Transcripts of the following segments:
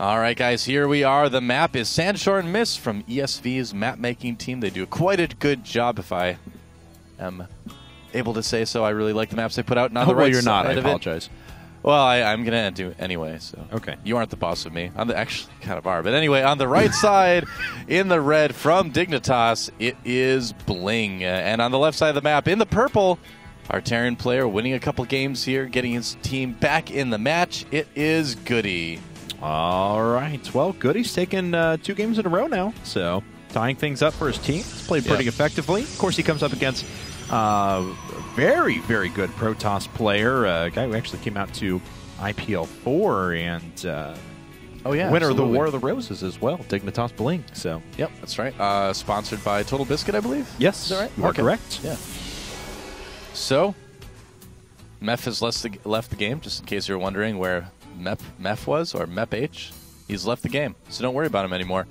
All right, guys, here we are. The map is Sanshorn Mist from ESV's map-making team. They do quite a good job, if I am able to say so. I really like the maps they put out. And on the right you're not. I side of apologize. Well, I'm going to do it anyway. So okay. You aren't the boss of me. I'm actually kind of are. But anyway, on the right side, in the red from Dignitas, it is BlinG. And on the left side of the map, in the purple, our Terran player winning a couple games here, getting his team back in the match, it is GoOdy. All right. Well, GoOdy's taken 2 games in a row now, so tying things up for his team. He's played pretty effectively. Of course, he comes up against very, very good Protoss player, a guy who actually came out to IPL4 and winner of the War of the Roses as well, dignitas.BlinG. So, yep, that's right. Sponsored by Total Biscuit, I believe. Yes, is that right? You are correct. Yeah. So, Meph has left the game, just in case you're wondering where Meph was, or Mep-H. He's left the game, so don't worry about him anymore.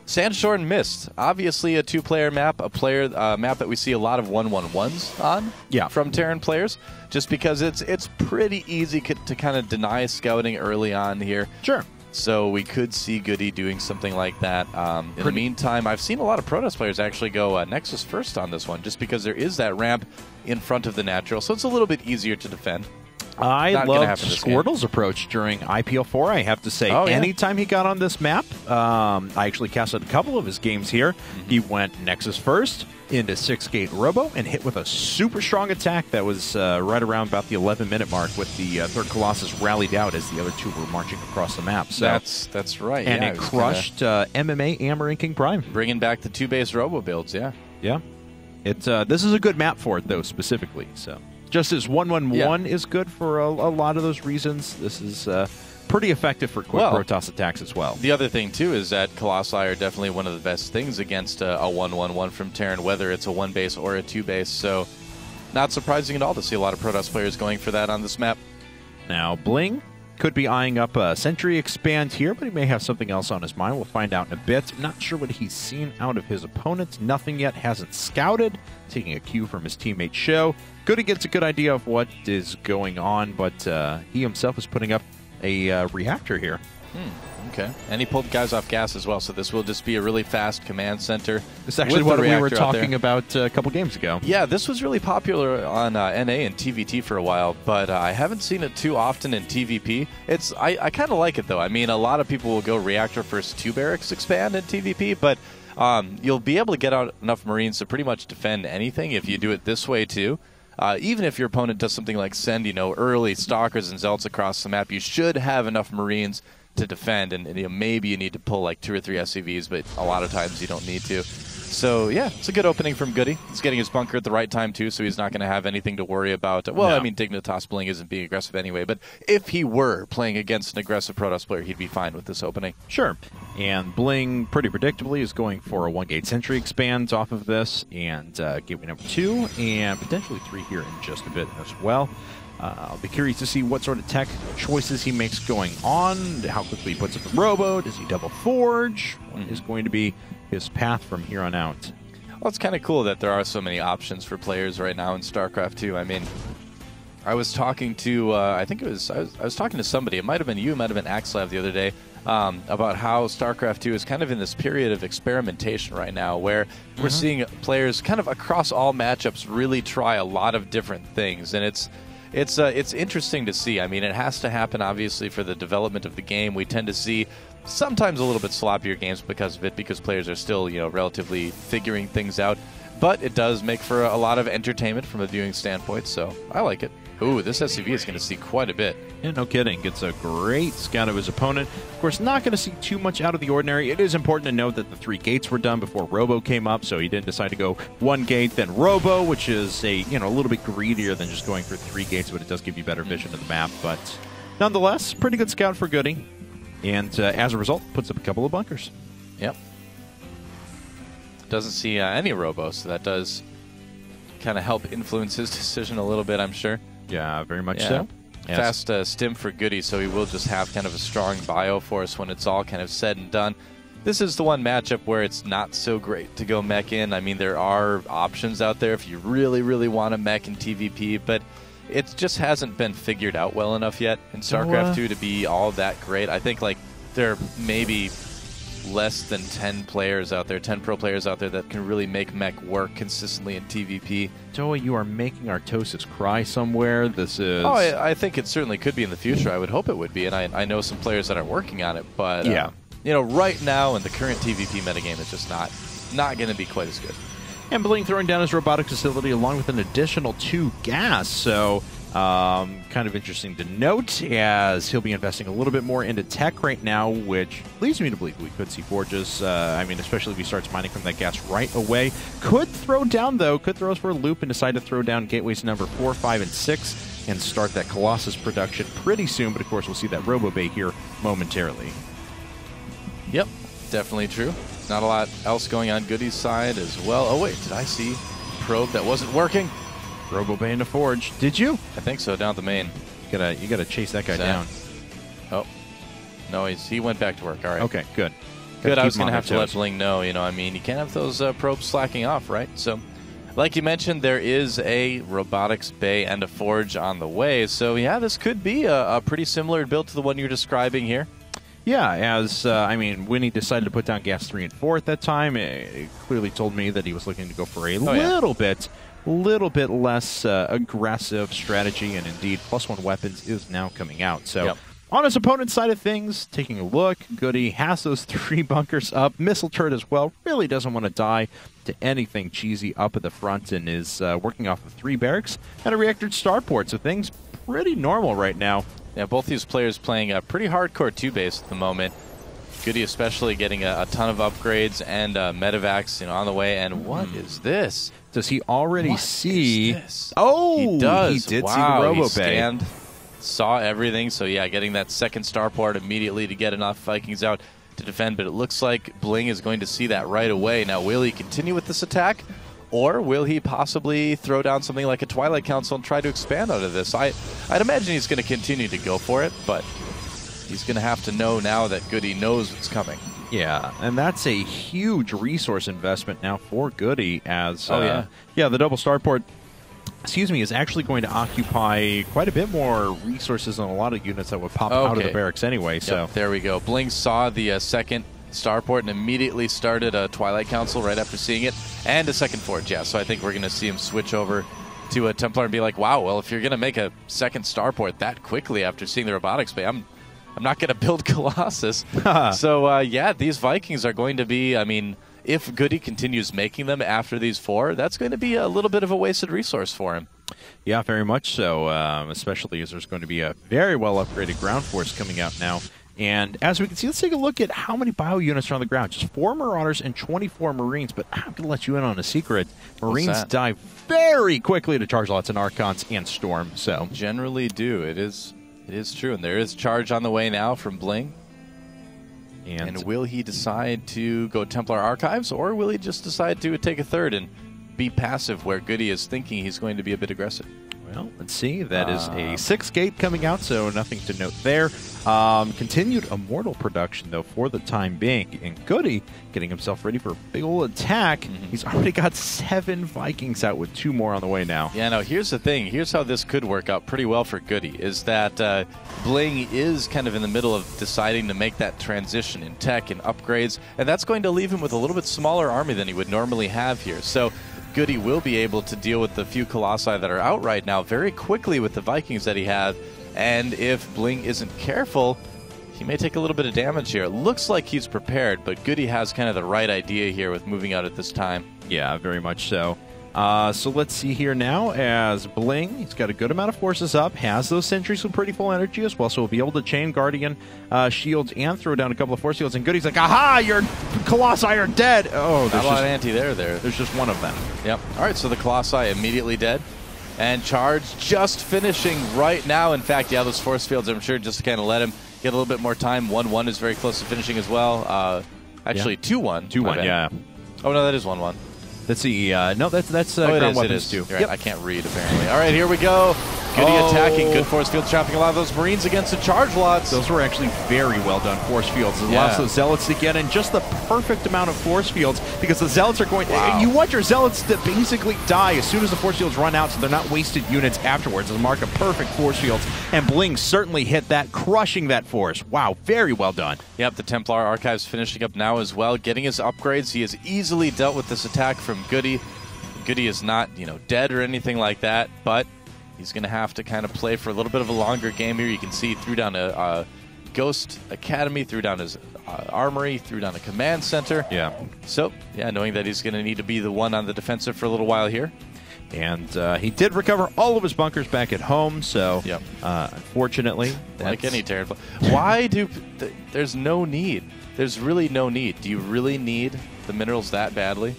Sanshorn Mist, obviously a 2-player map, a map that we see a lot of 1-1-1s on from Terran players, just because it's pretty easy to kind of deny scouting early on here. Sure. So we could see GoOdy doing something like that. In the meantime, I've seen a lot of Protoss players actually go Nexus first on this one, just because there is that ramp in front of the natural, so it's a little bit easier to defend. I loved Squirtle's approach during IPL4, I have to say. Anytime he got on this map, I actually casted a couple of his games here. He went Nexus first into 6-gate Robo and hit with a super strong attack that was right around about the 11-minute mark with the 3rd Colossus rallied out as the other 2 were marching across the map. So that's right. And it crushed MMA Amber and King Prime. Bringing back the 2-base Robo builds, yeah. This is a good map for it, though, specifically. So just as 1-1-1 is good for a lot of those reasons, this is pretty effective for quick Protoss attacks as well. The other thing, too, is that Colossi are definitely one of the best things against a 1-1-1 from Terran, whether it's a 1-base or a 2-base. So not surprising at all to see a lot of Protoss players going for that on this map. Now, BlinG could be eyeing up a Sentry Expand here, but he may have something else on his mind. We'll find out in a bit. I'm not sure what he's seen out of his opponents. Nothing yet. Hasn't scouted. Taking a cue from his teammate Show. GoOdy gets a good idea of what is going on, but he himself is putting up a reactor here. Okay. And he pulled guys off gas as well, so this will just be a really fast command center. It's actually what we were talking about a couple games ago. Yeah, this was really popular on NA and TVT for a while, but I haven't seen it too often in TVP. I kind of like it, though. I mean, a lot of people will go reactor first 2 barracks expand in TVP, but you'll be able to get out enough Marines to pretty much defend anything if you do it this way, too. Even if your opponent does something like send, early Stalkers and Zelts across the map, you should have enough Marines to defend, and maybe you need to pull like 2 or 3 SCVs, but a lot of times you don't need to. So yeah, it's a good opening from GoOdy. He's getting his bunker at the right time too, so he's not going to have anything to worry about. Well, I mean, dignitas.BlinG isn't being aggressive anyway, but if he were playing against an aggressive Protoss player, he'd be fine with this opening. Sure. And BlinG, pretty predictably, is going for a 1-gate Sentry Expands off of this, and gateway number 2, and potentially 3 here in just a bit as well. I'll be curious to see what sort of tech choices he makes going on, how quickly he puts up the Robo, does he double forge, what is going to be his path from here on out. Well, it's kind of cool that there are so many options for players right now in StarCraft 2. I mean, I was talking to, I was talking to somebody, it might have been you, it might have been Axelav the other day, about how StarCraft 2 is kind of in this period of experimentation right now, where we're seeing players kind of across all matchups really try a lot of different things, and it's interesting to see. I mean, it has to happen, obviously, for the development of the game. We tend to see sometimes a little bit sloppier games because of it, because players are still, relatively figuring things out. But it does make for a lot of entertainment from a viewing standpoint, so I like it. Ooh, this SCV is going to see quite a bit. Yeah, no kidding. Gets a great scout of his opponent. Of course, not going to see too much out of the ordinary. It is important to note that the 3 gates were done before Robo came up, so he didn't decide to go 1 gate, then Robo, which is a little bit greedier than just going for 3 gates, but it does give you better vision of the map. But nonetheless, pretty good scout for GoOdy. And as a result, puts up a couple of bunkers. Yep. Doesn't see any Robo, so that does kind of help influence his decision a little bit, I'm sure. Yeah, very much so. Yes. Fast stim for GoOdy, so he will just have kind of a strong bio for us when it's all kind of said and done. This is the one matchup where it's not so great to go mech in. I mean, there are options out there if you really, really want to mech in TVP, but it just hasn't been figured out well enough yet in StarCraft 2 to be all that great. I think, like, there are maybe less than 10 players out there, 10 pro players out there that can really make mech work consistently in TVP. Joey, you are making Artosis cry somewhere. This is... Oh, I think it certainly could be in the future. I would hope it would be, and I know some players that are working on it, but yeah. You know, right now in the current TVP metagame, it's just not going to be quite as good. And BlinG throwing down his robotic facility along with an additional 2 gas, so kind of interesting to note, as he'll be investing a little bit more into tech right now, which leads me to believe we could see Forges. I mean, especially if he starts mining from that gas right away. Could throw down, though, could throw us for a loop and decide to throw down gateways number 4, 5, and 6 and start that Colossus production pretty soon, but of course we'll see that Robo Bay here momentarily. Yep, definitely true. Not a lot else going on GoOdy's side as well. Oh, wait, did I see probe that wasn't working? Robo Bay into Forge. Did you? I think so, down at the main. You gotta chase that guy down. Oh. No, he went back to work. All right. Okay, good. Good, I was going to have to let BlinG know. You know, I mean, you can't have those probes slacking off, right? So, like you mentioned, there is a robotics bay and a forge on the way. So, yeah, this could be a pretty similar build to the one you're describing here. Yeah, as, I mean, when he decided to put down gas 3 and 4 at that time, it clearly told me that he was looking to go for a little bit less aggressive strategy, and indeed, +1 weapons is now coming out. So, yep. On his opponent's side of things, taking a look, GoOdy has those 3 bunkers up, missile turret as well, really doesn't want to die to anything cheesy up at the front, and is working off of 3 barracks and a reactor starport, so things pretty normal right now. Yeah, both these players playing a pretty hardcore 2-base at the moment. GoOdy especially getting a ton of upgrades and medevacs, you know, on the way. And what is this? Does he already see? This? Oh, he does. He did see wow, the Robo Bay. Scanned, saw everything. So yeah, getting that second starport immediately to get enough Vikings out to defend. But it looks like BlinG is going to see that right away. Now, will he continue with this attack? Or will he possibly throw down something like a Twilight Council and try to expand out of this? I'd imagine he's going to continue to go for it, but he's going to have to know now that GoOdy knows what's coming. Yeah, and that's a huge resource investment now for GoOdy, as the double starport, is actually going to occupy quite a bit more resources than a lot of units that would pop out of the barracks anyway. So yep, there we go. BlinG saw the second starport and immediately started a Twilight Council right after seeing it, and a second forge. Yeah, so I think we're going to see him switch over to a Templar and be like, wow, well, if you're going to make a second starport that quickly after seeing the robotics bay, I'm not going to build Colossus. So, yeah, these Vikings are going to be, I mean, if GoOdy continues making them after these 4, that's going to be a little bit of a wasted resource for him. Yeah, very much so, especially as there's going to be a very well-upgraded ground force coming out now. And as we can see, let's take a look at how many bio units are on the ground. Just 4 Marauders and 24 Marines, but I'm going to let you in on a secret. Marines die very quickly to charge lots of Archons and Storm. So generally do. It is true, and there is charge on the way now from BlinG. And will he decide to go Templar Archives, or will he just decide to take a third and be passive where GoOdy is thinking he's going to be a bit aggressive? Well, let's see. That is a 6 gate coming out, so nothing to note there. Continued Immortal production, though, for the time being. And GoOdy getting himself ready for a big old attack. He's already got 7 Vikings out with 2 more on the way now. Yeah, no, here's the thing. Here's how this could work out pretty well for GoOdy, is that BlinG is kind of in the middle of deciding to make that transition in tech and upgrades, and that's going to leave him with a little bit smaller army than he would normally have here. So GoOdy will be able to deal with the few Colossi that are out right now very quickly with the Vikings that he has, and if BlinG isn't careful, he may take a little bit of damage here. It looks like he's prepared, but GoOdy has kind of the right idea here with moving out at this time. Yeah, very much so. So let's see here now, as BlinG, he's got a good amount of forces up, has those sentries with pretty full energy as well, so we'll be able to chain Guardian shields and throw down a couple of force shields, and GoOdy's like, aha, your Colossi are dead! Oh, there's a lot of anti-there. There's just one of them. Yep. All right, so the Colossi immediately dead. And charge just finishing right now. In fact, yeah, those force fields, I'm sure, just to kind of let him get a little bit more time. 1-1 is very close to finishing as well. Actually, 2-1. 2-1, yeah. Oh, no, that is 1-1. That's the, no, that's ground weapons too. Right. Yep. I can't read, apparently. All right, here we go. Goody attacking, good force field trapping a lot of those Marines against the charge lots. Those were actually very well done force fields. There's lots of Zealots to get in just the perfect amount of force fields because the Zealots are going... You want your Zealots to basically die as soon as the force fields run out so they're not wasted units afterwards. It's a mark of perfect force fields, and BlinG certainly hit that, crushing that force. Wow, very well done. Yep, the Templar Archives finishing up now as well, getting his upgrades. He has easily dealt with this attack from Goody. Goody is not, dead or anything like that, but he's going to have to kind of play for a little bit of a longer game here. You can see he threw down a Ghost Academy, threw down his armory, threw down a command center. Yeah. So, knowing that he's going to need to be the one on the defensive for a little while here. And he did recover all of his bunkers back at home, so unfortunately... Like any terrible... Why do... There's no need. There's really no need. Do you really need the minerals that badly?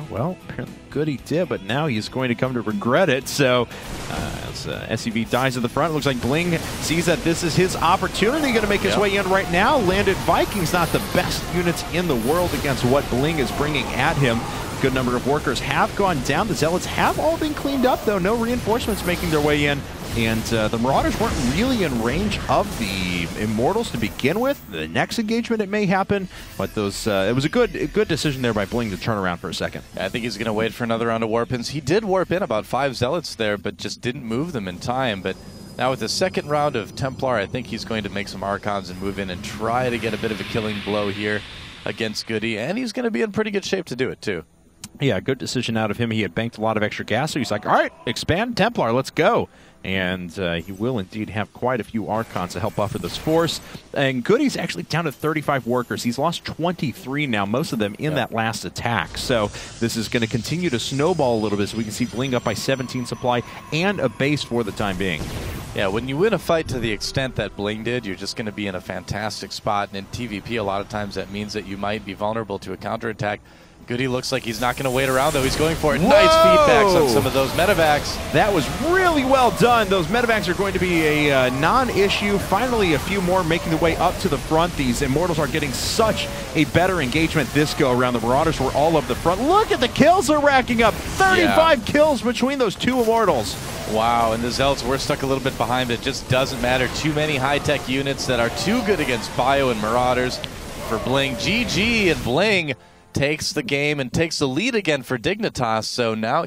Well, apparently Goody did, but now he's going to come to regret it. So, as SCV dies at the front, it looks like BlinG sees that this is his opportunity. Going to make his way in right now. Landed Vikings, not the best units in the world against what BlinG is bringing at him. Good number of workers have gone down. The Zealots have all been cleaned up, though. No reinforcements making their way in. And the Marauders weren't really in range of the Immortals to begin with. The next engagement, it may happen, but those it was a good decision there by BlinG to turn around for a second. I think he's going to wait for another round of warp-ins. He did warp in about 5 Zealots there, but just didn't move them in time. But now with the second round of Templar, I think he's going to make some Archons and move in and try to get a bit of a killing blow here against Goody. And he's going to be in pretty good shape to do it, too. Yeah, good decision out of him. He had banked a lot of extra gas, so he's like, all right, expand Templar, let's go. And he will indeed have quite a few Archons to help buffer this force. And Goody's actually down to 35 workers. He's lost 23 now, most of them in that last attack. So this is going to continue to snowball a little bit, so we can see BlinG up by 17 supply and a base for the time being. Yeah, when you win a fight to the extent that BlinG did, you're just going to be in a fantastic spot. And in TVP, a lot of times that means that you might be vulnerable to a counterattack. Goody looks like he's not going to wait around, though. He's going for it. Whoa! Nice feedbacks on some of those medevacs. That was really well done. Those medevacs are going to be a non-issue. Finally, a few more making their way up to the front. These Immortals are getting such a better engagement this go-around. The Marauders were all up the front. Look at the kills they're racking up. 35 kills between those two Immortals. Wow, and the Zealots were stuck a little bit behind, but it just doesn't matter. Too many high-tech units that are too good against Bio and Marauders for BlinG. GG, and BlinG takes the game and takes the lead again for Dignitas. So now